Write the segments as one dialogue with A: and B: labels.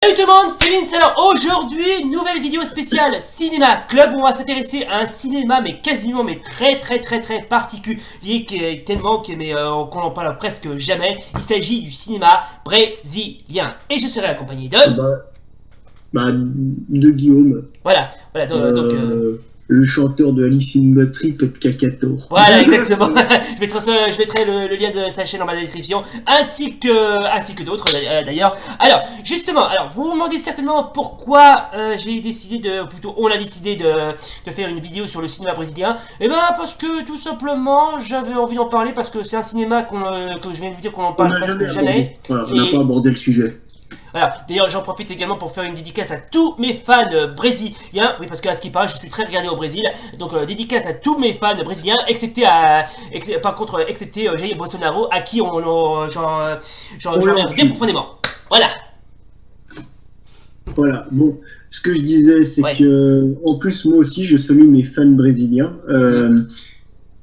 A: Salut tout le monde, c'est Vince. Alors aujourd'hui, nouvelle vidéo spéciale Cinéma Club où on va s'intéresser à un cinéma mais quasiment très particulier tellement qu'on en parle presque jamais. Il s'agit du cinéma brésilien et je serai accompagné de...
B: de Guillaume.
A: Voilà, donc
B: le chanteur de Alice in Trip de Kakator.
A: Voilà, exactement. je mettrai le lien de sa chaîne dans ma description, ainsi que d'autres d'ailleurs. Alors, justement, vous vous demandez certainement pourquoi j'ai décidé on a décidé de faire une vidéo sur le cinéma brésilien. Eh ben, parce que tout simplement, j'avais envie d'en parler parce que c'est un cinéma que je viens de vous dire qu'on en parle presque jamais.
B: Voilà, on n'a pas abordé le sujet.
A: Voilà, d'ailleurs j'en profite également pour faire une dédicace à tous mes fans brésiliens. Oui, parce que à ce qui paraît je suis très regardé au Brésil. Donc dédicace à tous mes fans brésiliens, excepté Jair Bolsonaro, à qui j'en regarde bien profondément. Voilà.
B: Voilà, bon, ce que je disais c'est que en plus moi aussi je salue mes fans brésiliens.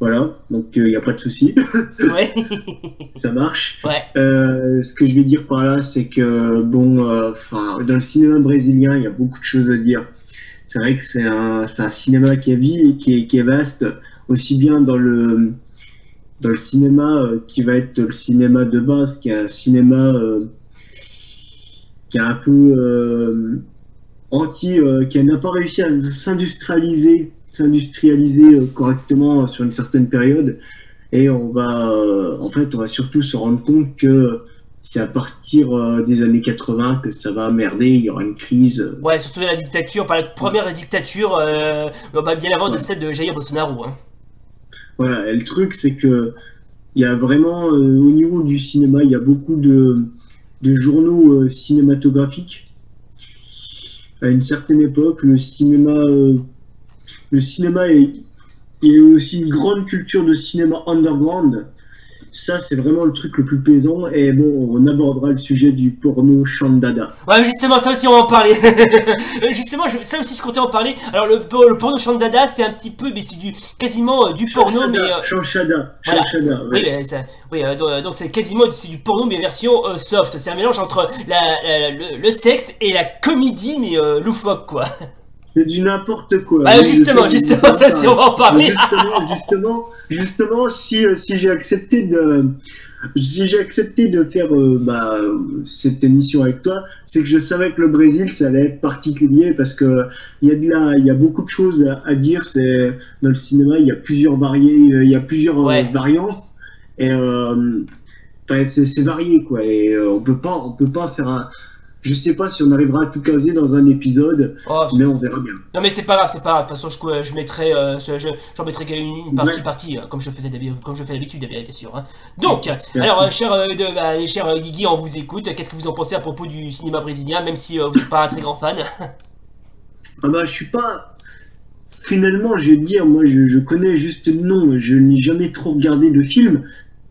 B: Voilà, donc il n'y a pas de souci.
A: Ouais.
B: Ça marche.
A: Ouais.
B: Ce que je vais dire par là, c'est que bon, dans le cinéma brésilien, il y a beaucoup de choses à dire. C'est vrai que c'est un cinéma qui a vie et qui est vaste, aussi bien dans le cinéma qui va être le cinéma de base, qui est un cinéma qui est un peu qui n'a pas réussi à s'industrialiser correctement sur une certaine période, et on va surtout se rendre compte que c'est à partir des années 80 que ça va merder, il y aura une crise.
A: Ouais, surtout la dictature, par la première dictature, bien avant de celle de Jair Bolsonaro. Hein.
B: Voilà, et le truc c'est que il y a vraiment au niveau du cinéma, il y a beaucoup de journaux cinématographiques. À une certaine époque, le cinéma il y a aussi une grande culture de cinéma underground. Ça, c'est vraiment le truc le plus plaisant. Et bon, on abordera le sujet du porno Chandada.
A: Ouais, justement, ça aussi, on va en parler. Justement, ça aussi, je comptais en parler. Alors, le porno Chandada, c'est un petit peu, mais c'est quasiment du porno, mais...
B: Chanchada.
A: Voilà.
B: Chanchada, ouais.
A: Donc c'est quasiment du porno, mais version soft. C'est un mélange entre le sexe et la comédie, mais loufoque, quoi.
B: C'est du n'importe quoi.
A: Bah, justement, ça, si on va en parler.
B: Justement, si j'ai accepté de faire cette émission avec toi, c'est que je savais que le Brésil, ça allait être particulier parce que il y a beaucoup de choses à dire. C'est dans le cinéma, il y a plusieurs variances et c'est varié quoi. Et on peut pas faire un... Je sais pas si on arrivera à tout caser dans un épisode, mais on verra bien.
A: Non mais c'est pas grave. De toute façon, je mettrai, j'en mettrai une partie, comme je fais d'habitude, bien sûr. Hein. Donc, alors, cher Guigui, on vous écoute. Qu'est-ce que vous en pensez à propos du cinéma brésilien, même si vous n'êtes pas un très grand fan?
B: Je suis pas... Finalement, je vais te dire, moi, je connais juste le nom. Je n'ai jamais trop regardé de films.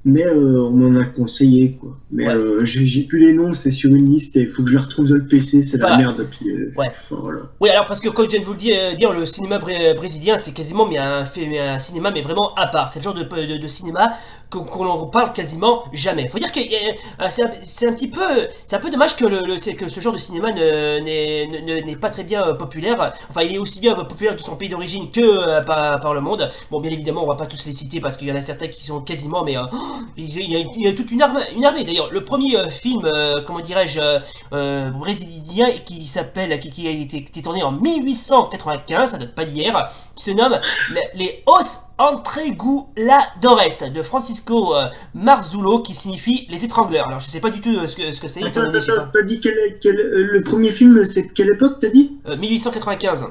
B: Mais on m'en a conseillé quoi. Mais j'ai plus les noms, c'est sur une liste et il faut que je la retrouve dans le PC, c'est la merde. Puis,
A: voilà. Oui, alors parce que comme je viens de vous le dire, le cinéma brésilien c'est quasiment un cinéma mais vraiment à part. C'est le genre de cinéma qu'on en parle quasiment jamais. Faut dire que c'est un peu dommage que ce genre de cinéma n'est pas très bien populaire. Enfin, il est aussi bien populaire de son pays d'origine que par le monde. Bon, bien évidemment, on va pas tous les citer parce qu'il y en a certains qui sont quasiment, mais il y a toute une armée. D'ailleurs, le premier film, comment dirais-je, brésilien qui a été tourné en 1895, ça date pas d'hier, qui se nomme les Os Entreguladores de Francisco Marzullo, qui signifie les étrangleurs. Alors je sais pas du tout ce que c'est.
B: T'as dit le premier film, c'est de quelle époque t'as dit
A: 1895.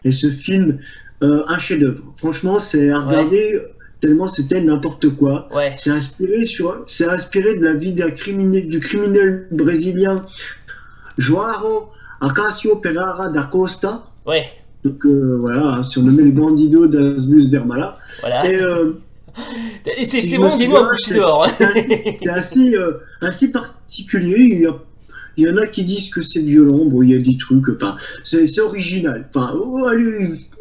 B: Et ce film, un chef-d'œuvre. Franchement, c'est à regarder tellement c'était n'importe quoi.
A: Ouais.
B: C'est inspiré de la vie du criminel brésilien João Acácio Pereira da Costa.
A: Ouais.
B: Donc voilà, surnommé le bandido das Blues Vermala.
A: Voilà. Et c'est vraiment des noms à coucher dehors.
B: C'est assez particulier. Il y en a qui disent que c'est violent. Bon, il y a des trucs. Enfin, c'est original. Enfin,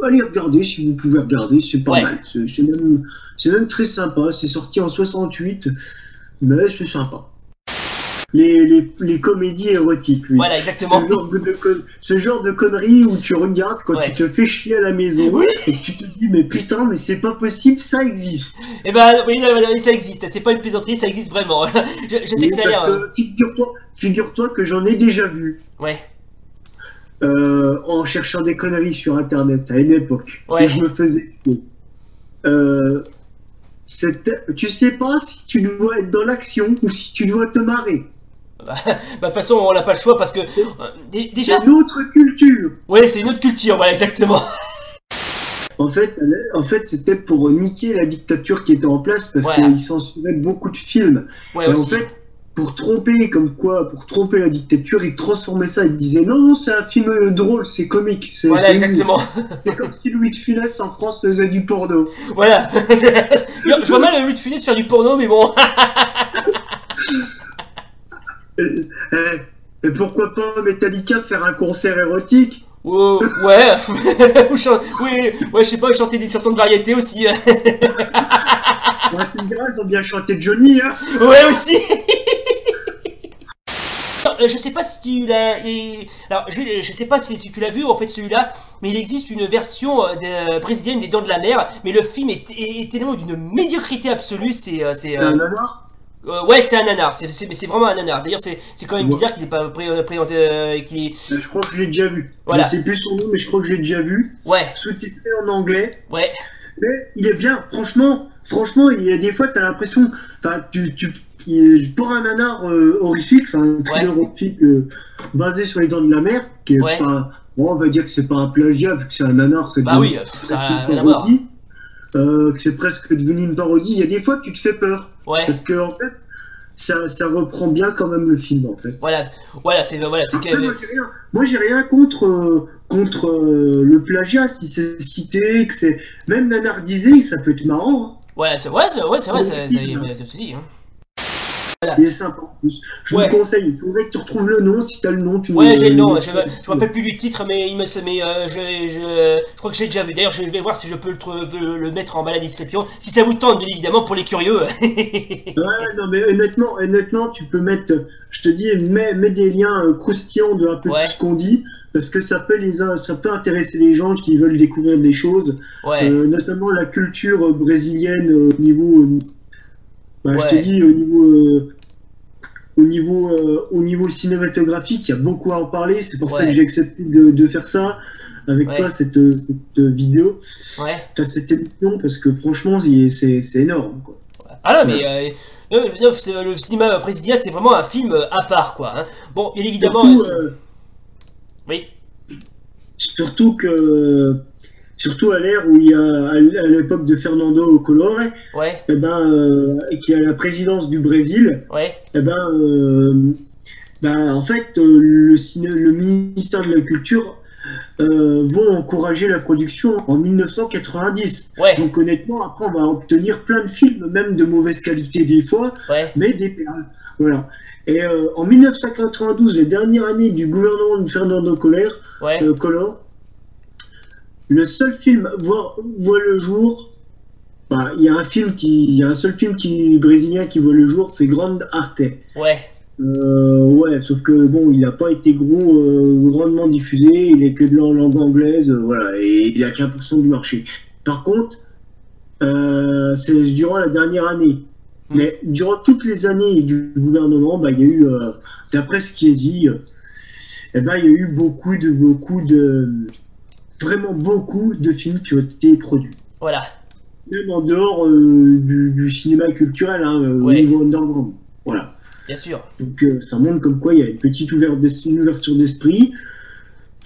B: allez regarder si vous pouvez regarder. C'est pas mal. C'est même très sympa. C'est sorti en 68, mais c'est sympa. les comédies érotiques, lui.
A: Voilà, exactement.
B: Ce genre de conneries où tu regardes quand
A: Ouais.
B: tu te fais chier à la maison
A: Oui.
B: et que tu te dis mais putain mais c'est pas possible, ça existe.
A: Et ben oui, ça existe, c'est pas une plaisanterie, ça existe vraiment. Je sais que ça a l'air.
B: Figure-toi que j'en ai déjà vu
A: Ouais,
B: en cherchant des conneries sur internet à une époque
A: Ouais.
B: que je me faisais chier. Tu sais pas si tu dois être dans l'action ou si tu dois te marrer.
A: bah de toute façon on n'a pas le choix parce que déjà,
B: C'est une autre culture.
A: ouais c'est une autre culture, voilà exactement.
B: En fait, c'était pour niquer la dictature qui était en place parce
A: Voilà.
B: qu'ils censuraient beaucoup de films.
A: Ouais
B: Et en
A: aussi.
B: fait, pour tromper la dictature, ils transformaient ça. Ils disaient non, c'est un film drôle, c'est comique.
A: Voilà
B: c'est
A: exactement.
B: C'est comme si Louis de Funès en France faisait du porno.
A: Voilà. Je vois mal Louis de Funès faire du porno, mais bon.
B: Et pourquoi pas Metallica faire un concert érotique?
A: Oh, ouais. Oui, ouais, je sais pas, chanter des chansons de variété aussi.
B: Ouais, tu me diras, ils ont bien chanté Johnny, hein.
A: Ouais aussi. Alors, je sais pas si tu l'as. Alors, je sais pas si tu l'as vu en fait celui-là, mais il existe une version brésilienne des Dents de la Mer, mais le film est tellement d'une médiocrité absolue, c'est.
B: C'est un nanar.
A: Ouais, c'est un nanar, mais c'est vraiment un nanar. D'ailleurs, c'est quand même
B: Ouais.
A: bizarre qu'il n'ait pas présenté.
B: Je crois que je l'ai déjà vu.
A: Voilà.
B: Je sais plus son nom, mais je crois que je l'ai déjà vu.
A: Ouais,
B: Sous-titré en anglais.
A: ouais,
B: Mais il est bien, franchement, il y a des fois, t'as l'impression, enfin, pour un nanar horrifique, enfin, un thriller horrifique basé sur les Dents de la Mer, qui est
A: Ouais.
B: pas, bon, on va dire que c'est pas un plagiat, vu que c'est un nanar, c'est
A: bah oui, ça a rien à voir.
B: que c'est presque devenu une parodie. Il y a des fois, tu te fais peur,
A: Ouais,
B: parce que en fait, ça reprend bien quand même le film, en fait.
A: voilà, c'est
B: Après,
A: que.
B: moi, j'ai rien contre, le plagiat, si c'est cité, que c'est même nanardisé, ça peut être marrant. Hein.
A: Ouais, c'est vrai, y a pas de souci. Hein.
B: Il est sympa en plus. Je
A: Ouais.
B: vous conseille, il faudrait que tu retrouves le nom. Si t'as le nom, tu
A: Ouais, j'ai le nom, je me rappelle plus du titre, mais je crois que j'ai déjà vu. D'ailleurs, je vais voir si je peux le mettre en bas à la description. Si ça vous tente, bien évidemment, pour les curieux.
B: Ouais, non, mais honnêtement, tu peux mettre, je te dis, mets des liens croustillants de un peu
A: Ouais.
B: tout ce qu'on dit, parce que ça peut intéresser les gens qui veulent découvrir des choses,
A: Ouais,
B: notamment la culture brésilienne au niveau, je te
A: Ouais.
B: dis, au niveau cinématographique, il y a beaucoup à en parler. C'est pour ça
A: Ouais.
B: que j'ai accepté de faire ça avec
A: Ouais.
B: toi, cette vidéo,
A: ouais.
B: enfin, cette émission, parce que franchement, c'est énorme, quoi.
A: Ah non, mais non, le cinéma brésilien, c'est vraiment un film à part, quoi. Hein. Bon, bien évidemment. Oui,
B: Surtout à l'ère où il y a, à l'époque de Fernando Collor,
A: ouais,
B: qui est à la présidence du Brésil,
A: ouais,
B: en fait, le ministère de la Culture vont encourager la production en 1990.
A: ouais,
B: Donc honnêtement, après, on va obtenir plein de films, même de mauvaise qualité des fois,
A: ouais,
B: mais des perles. Voilà. Et en 1992, la dernière année du gouvernement de Fernando
A: ouais.
B: Collor, le seul film voit le jour. Il y a un seul film brésilien qui voit le jour, c'est Grande Arte.
A: Ouais,
B: Ouais, sauf que bon, il n'a pas été grandement diffusé, il est que de langue anglaise, voilà, et il a qu'1% du marché. Par contre, c'est durant la dernière année. Mais durant toutes les années du gouvernement, il y a eu, d'après ce qui est dit, il y a eu vraiment beaucoup de films qui ont été produits.
A: voilà,
B: Même en dehors du cinéma culturel, hein, au niveau underground. Voilà.
A: bien sûr.
B: Donc ça montre comme quoi il y a une petite ouverture d'esprit.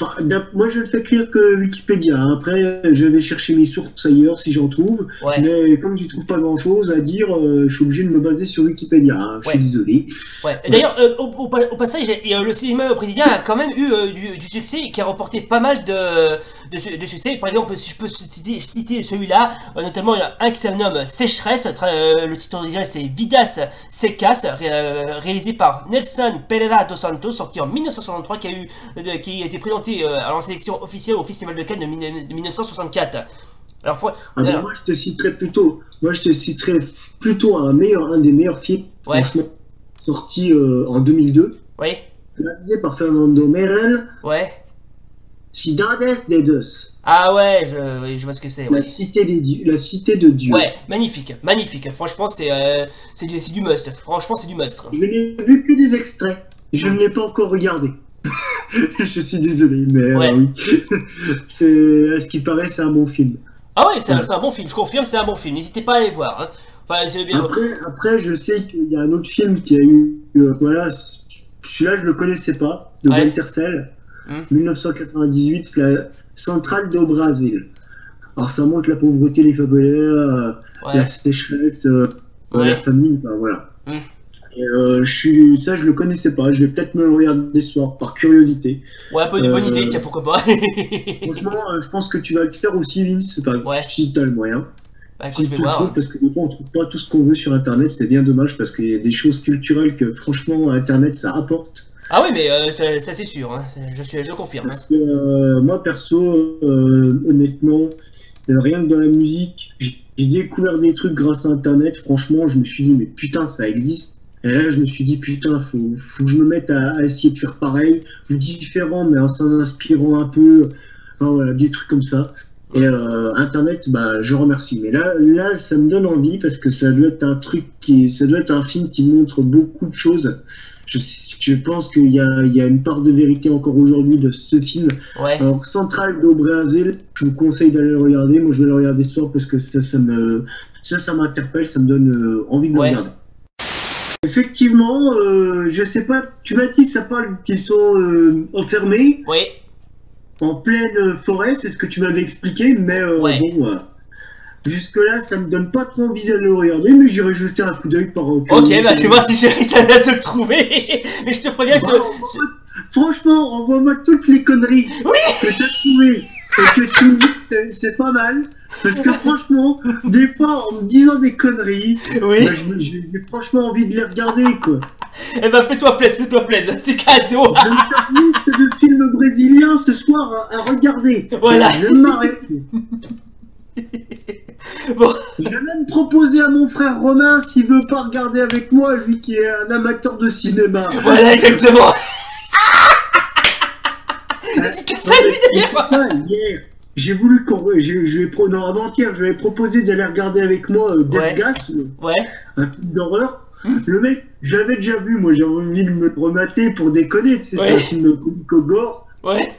B: Enfin, moi je ne fais lire que Wikipédia. Hein. Après, je vais chercher mes sources ailleurs si j'en trouve.
A: Ouais.
B: Mais comme j'y trouve pas grand chose à dire, je suis obligé de me baser sur Wikipédia. Hein. Je suis désolé.
A: Ouais. D'ailleurs, au passage, le cinéma brésilien a quand même eu du succès et qui a remporté pas mal de succès. Par exemple, si je peux citer celui-là, notamment il y en a un qui se nomme Sécheresse. Le titre original c'est Vidas Secas, réalisé par Nelson Pereira dos Santos, sorti en 1963, qui a été présenté en sélection officielle au Festival de Cannes de 1964. Alors,
B: moi je te citerais plutôt un des meilleurs films,
A: ouais.
B: franchement. sorti en 2002,
A: Oui.
B: réalisé par Fernando Meirelles,
A: Ouais.
B: Cidades de Deus,
A: Ah ouais, oui, je vois ce que c'est. Ouais.
B: la cité de Dieu.
A: Ouais, magnifique, magnifique. Franchement, c'est du must. Franchement, c'est du must.
B: Je n'ai vu que des extraits. Je ne l'ai pas encore regardé. Je suis désolé, mais
A: Ouais.
B: oui. À ce qui paraît, c'est un bon film.
A: Ah ouais, c'est
B: Ouais.
A: un bon film. Je confirme, c'est un bon film. N'hésitez pas à aller voir. Hein. Enfin, c'est bien.
B: Après, je sais qu'il y a un autre film qui a eu. Voilà, celui-là, je le connaissais pas, de
A: Ouais.
B: Walter Sell,
A: Hmm.
B: 1998, c'est la Centrale do Brasil. Alors, ça montre la pauvreté des favelaires,
A: Ouais.
B: la sécheresse,
A: Ouais.
B: la famine, enfin voilà.
A: Hmm.
B: Et ça, je le connaissais pas. Je vais peut-être me le regarder ce soir, par curiosité.
A: Ouais, bonne idée, tiens, pourquoi pas.
B: Franchement, je pense que tu vas le faire aussi, Vince. Enfin,
A: Ouais.
B: si tu as le moyen.
A: Bah, écoute,
B: Si
A: je
B: tu
A: vais
B: le
A: voir.
B: trouves, parce que des fois, on trouve pas tout ce qu'on veut sur Internet. C'est bien dommage, parce qu'il y a des choses culturelles que, franchement, Internet, ça apporte.
A: Ah oui, mais ça c'est sûr. Hein. Je confirme. Hein.
B: Parce que moi, perso, honnêtement, rien que dans la musique, j'ai découvert des trucs grâce à Internet. Franchement, je me suis dit, mais putain, ça existe. Et là, je me suis dit, putain, faut que je me mette à essayer de faire pareil, différent, mais en s'en inspirant un peu. Enfin, voilà, des trucs comme ça. Et Internet, bah, je remercie. Mais là, ça me donne envie parce que ça doit être ça doit être un film qui montre beaucoup de choses. Je pense qu'il y a une part de vérité encore aujourd'hui de ce film.
A: Ouais.
B: Alors, Central do Brasil, je vous conseille d'aller le regarder. Moi, je vais le regarder ce soir parce que ça m'interpelle, ça me donne envie de le
A: Ouais.
B: regarder. Effectivement, je sais pas, tu m'as dit que ça parle qu'ils sont enfermés
A: Oui.
B: en pleine forêt, c'est ce que tu m'avais expliqué, mais
A: Ouais.
B: bon, jusque-là, ça me donne pas trop envie d'aller le regarder, mais j'irai jeter un coup d'œil par
A: Ok, bah tu vois si j'ai réussi à te le trouver. Mais je te préviens que
B: Franchement, envoie-moi toutes les conneries que tu as trouvées et que tu me dis que c'est pas mal. Parce que franchement, des fois, en me disant des conneries,
A: Oui.
B: bah, j'ai franchement envie de les regarder, quoi.
A: Eh ben fais-toi plaisir, c'est cadeau.
B: Je vais me faire une liste de films brésiliens ce soir à regarder.
A: Voilà.
B: Je vais m'arrêter.
A: Bon,
B: Je vais même proposer à mon frère Romain s'il veut pas regarder avec moi, lui qui est un amateur de cinéma.
A: voilà exactement.
B: Non,
A: Dédicace à
B: mais
A: lui
B: je sais
A: d'ailleurs.
B: pas, hier, j'ai voulu non, avant-hier, je lui ai proposé d'aller regarder avec moi
A: Ouais.
B: Death Gas,
A: Ouais.
B: un film d'horreur. Le mec, j'avais déjà vu, moi j'ai envie de me le remater pour déconner, tu sais,
A: Ouais.
B: c'est un film comico-gore.
A: Ouais.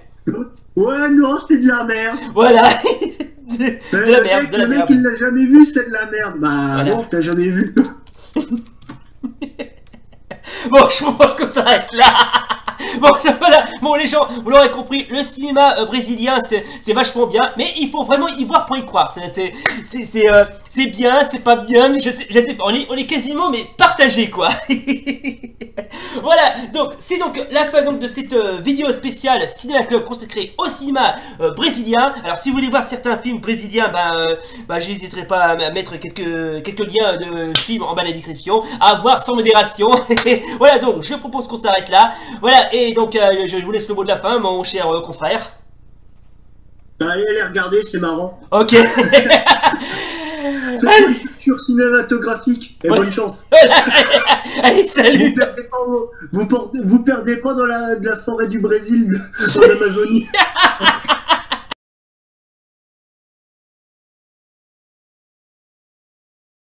B: Ouais, non, c'est de la merde.
A: Voilà.
B: Le
A: De la merde,
B: mec,
A: de la
B: le mec,
A: merde.
B: il l'a jamais vu, c'est de la merde. Bah
A: Voilà.
B: non, t'as jamais vu.
A: Bon, je pense qu'on s'arrête là. Bon, voilà. Bon, les gens, vous l'aurez compris, le cinéma brésilien, c'est vachement bien, mais il faut vraiment y voir pour y croire. C'est bien, c'est pas bien, mais je sais pas. On est quasiment mais partagé quoi. Voilà. Donc, c'est donc la fin donc de cette vidéo spéciale Cinéma Club consacrée au cinéma brésilien. Alors, si vous voulez voir certains films brésiliens, j'hésiterai pas à mettre quelques liens de films en bas de la description à voir sans modération. Voilà, donc je propose qu'on s'arrête là. Voilà, et donc je vous laisse le mot de la fin, mon cher confrère.
B: Bah, allez les regarder, c'est marrant.
A: Ok.
B: C'est une culture cinématographique. Et
A: Ouais.
B: bonne chance.
A: Allez, salut.
B: Vous perdez pas dans la forêt du Brésil, dans l'Amazonie.